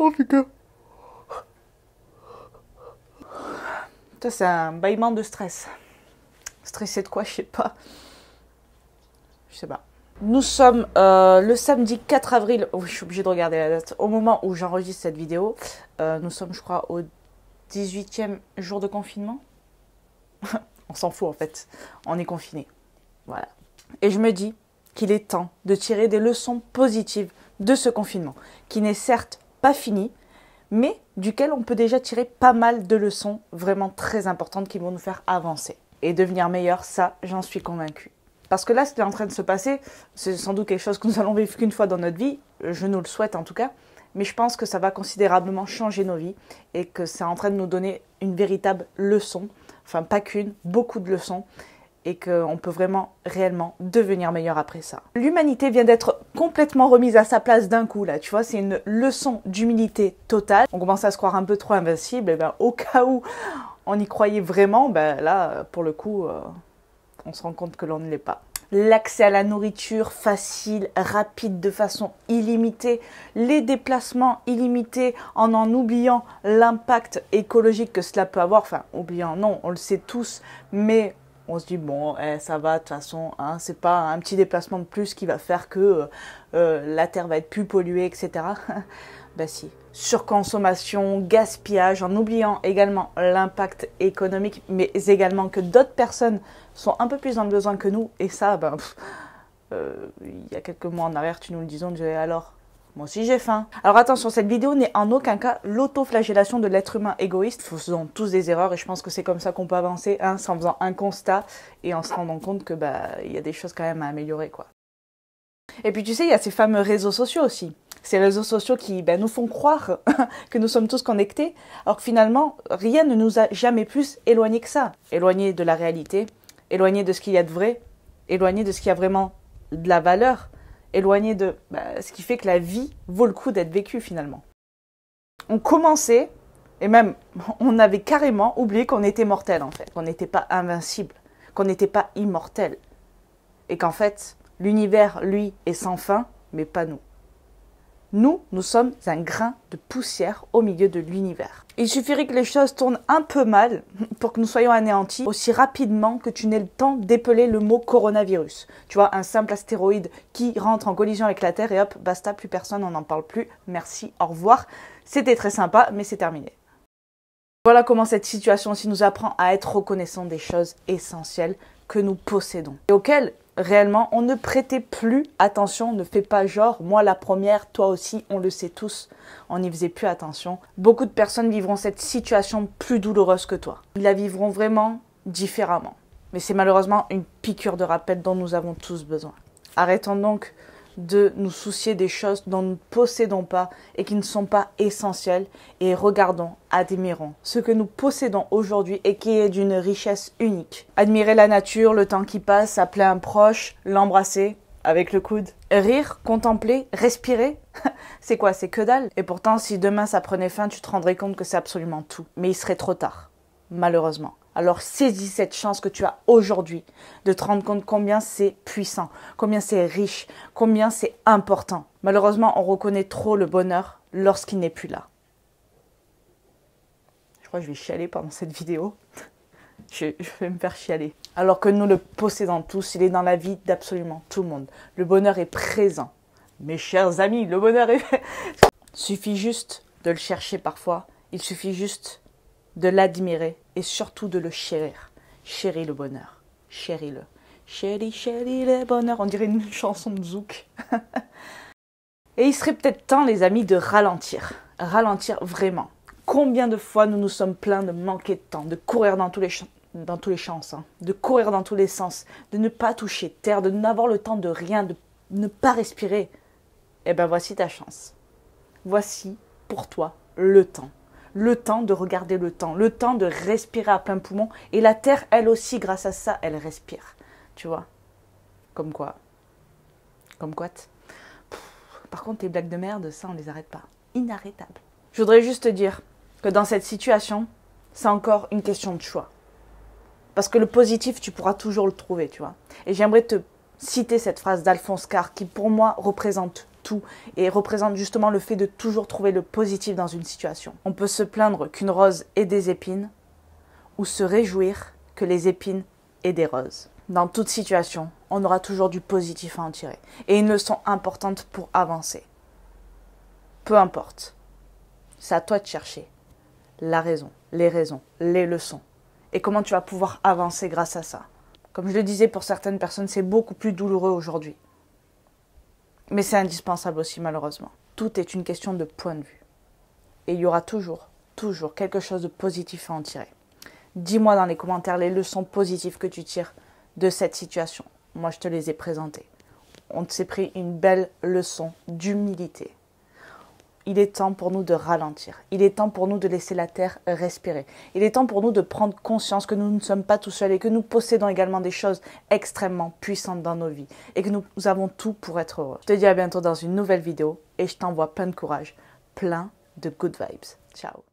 Oh putain. Ça, c'est un bâillement de stress. Stressé de quoi, je sais pas. Je sais pas. Nous sommes le samedi 4 avril. Oh, je suis obligée de regarder la date. Au moment où j'enregistre cette vidéo, nous sommes, je crois, au 18e jour de confinement. On s'en fout en fait. On est confiné. Voilà. Et je me dis qu'il est temps de tirer des leçons positives de ce confinement, qui n'est certes pas fini, mais duquel on peut déjà tirer pas mal de leçons vraiment très importantes qui vont nous faire avancer. Et devenir meilleur, ça, j'en suis convaincue. Parce que là, ce qui est en train de se passer, c'est sans doute quelque chose que nous allons vivre qu'une fois dans notre vie, je nous le souhaite en tout cas, mais je pense que ça va considérablement changer nos vies et que c'est en train de nous donner une véritable leçon, enfin pas qu'une, beaucoup de leçons, et qu'on peut vraiment, réellement devenir meilleur après ça. L'humanité vient d'être complètement remise à sa place d'un coup, là, tu vois, c'est une leçon d'humilité totale. On commence à se croire un peu trop invincible, et ben au cas où on y croyait vraiment, ben là, pour le coup, on se rend compte que l'on ne l'est pas. L'accès à la nourriture facile, rapide, de façon illimitée, les déplacements illimités en oubliant l'impact écologique que cela peut avoir, enfin, oubliant, non, on le sait tous, mais on se dit, bon, ça va, de toute façon, hein, c'est pas un petit déplacement de plus qui va faire que la Terre va être plus polluée, etc. Ben si. Surconsommation, gaspillage, en oubliant également l'impact économique, mais également que d'autres personnes sont un peu plus dans le besoin que nous. Et ça, ben, il y a quelques mois en arrière, tu nous le disais, on disait alors, moi aussi j'ai faim. Alors attention, cette vidéo n'est en aucun cas l'autoflagellation de l'être humain égoïste. Nous faisons tous des erreurs et je pense que c'est comme ça qu'on peut avancer, hein, en faisant un constat et en se rendant compte que il y a des choses quand même à améliorer, quoi. Et puis tu sais, il y a ces fameux réseaux sociaux aussi. Ces réseaux sociaux qui nous font croire que nous sommes tous connectés, alors que finalement, rien ne nous a jamais plus éloignés que ça. Éloignés de la réalité, éloignés de ce qu'il y a de vrai, éloignés de ce qui a vraiment de la valeur, éloignés de ce qui fait que la vie vaut le coup d'être vécue finalement. On commençait, et même on avait carrément oublié qu'on était mortel en fait, qu'on n'était pas invincible, qu'on n'était pas immortel. Et qu'en fait, l'univers, lui, est sans fin, mais pas nous. Nous sommes un grain de poussière au milieu de l'univers. Il suffirait que les choses tournent un peu mal pour que nous soyons anéantis aussi rapidement que tu n'aies le temps d'épeler le mot coronavirus. Tu vois, un simple astéroïde qui rentre en collision avec la Terre et hop, basta, plus personne, on n'en parle plus. Merci, au revoir. C'était très sympa, mais c'est terminé. Voilà comment cette situation aussi nous apprend à être reconnaissants des choses essentielles que nous possédons et auxquelles réellement on ne prêtait plus attention, on ne fait pas genre, moi la première, toi aussi, on le sait tous, on n'y faisait plus attention. Beaucoup de personnes vivront cette situation plus douloureuse que toi. Ils la vivront vraiment différemment. Mais c'est malheureusement une piqûre de rappel dont nous avons tous besoin. Arrêtons donc de nous soucier des choses dont nous ne possédons pas et qui ne sont pas essentielles et regardons, admirons ce que nous possédons aujourd'hui et qui est d'une richesse unique. Admirer la nature, le temps qui passe, appeler un proche, l'embrasser avec le coude, rire, contempler, respirer, c'est quoi? C'est que dalle. Et pourtant, si demain ça prenait fin, tu te rendrais compte que c'est absolument tout. Mais il serait trop tard, malheureusement. Alors saisis cette chance que tu as aujourd'hui de te rendre compte combien c'est puissant, combien c'est riche, combien c'est important. Malheureusement, on reconnaît trop le bonheur lorsqu'il n'est plus là. Je crois que je vais chialer pendant cette vidéo. Je vais me faire chialer. Alors que nous le possédons tous, il est dans la vie d'absolument tout le monde. Le bonheur est présent. Mes chers amis, le bonheur est... Il suffit juste de le chercher parfois. Il suffit juste de l'admirer et surtout de le chérir. Chéris le bonheur. Chéris-le. Chéris, chéris le bonheur. On dirait une chanson de Zouk. Et il serait peut-être temps, les amis, de ralentir. Ralentir vraiment. Combien de fois nous nous sommes plaints de manquer de temps, de courir dans tous les champs, de courir dans tous les sens, de ne pas toucher terre, de n'avoir le temps de rien, de ne pas respirer. Eh bien, voici ta chance. Voici, pour toi, le temps. Le temps de regarder le temps de respirer à plein poumon. Et la terre, elle aussi, grâce à ça, elle respire. Tu vois? Comme quoi? Comme quoi? Par contre, tes blagues de merde, ça, on les arrête pas. Inarrêtable. Je voudrais juste te dire que dans cette situation, c'est encore une question de choix. Parce que le positif, tu pourras toujours le trouver, tu vois. Et j'aimerais te citer cette phrase d'Alphonse Karr qui pour moi représente tout et représente justement le fait de toujours trouver le positif dans une situation. On peut se plaindre qu'une rose ait des épines ou se réjouir que les épines aient des roses. Dans toute situation, on aura toujours du positif à en tirer et une leçon importante pour avancer. Peu importe, c'est à toi de chercher la raison, les leçons et comment tu vas pouvoir avancer grâce à ça. Comme je le disais, pour certaines personnes, c'est beaucoup plus douloureux aujourd'hui. Mais c'est indispensable aussi, malheureusement. Tout est une question de point de vue. Et il y aura toujours quelque chose de positif à en tirer. Dis-moi dans les commentaires les leçons positives que tu tires de cette situation. Moi, je te les ai présentées. On s'est pris une belle leçon d'humilité. Il est temps pour nous de ralentir. Il est temps pour nous de laisser la terre respirer. Il est temps pour nous de prendre conscience que nous ne sommes pas tout seuls et que nous possédons également des choses extrêmement puissantes dans nos vies et que nous avons tout pour être heureux. Je te dis à bientôt dans une nouvelle vidéo et je t'envoie plein de courage, plein de good vibes. Ciao.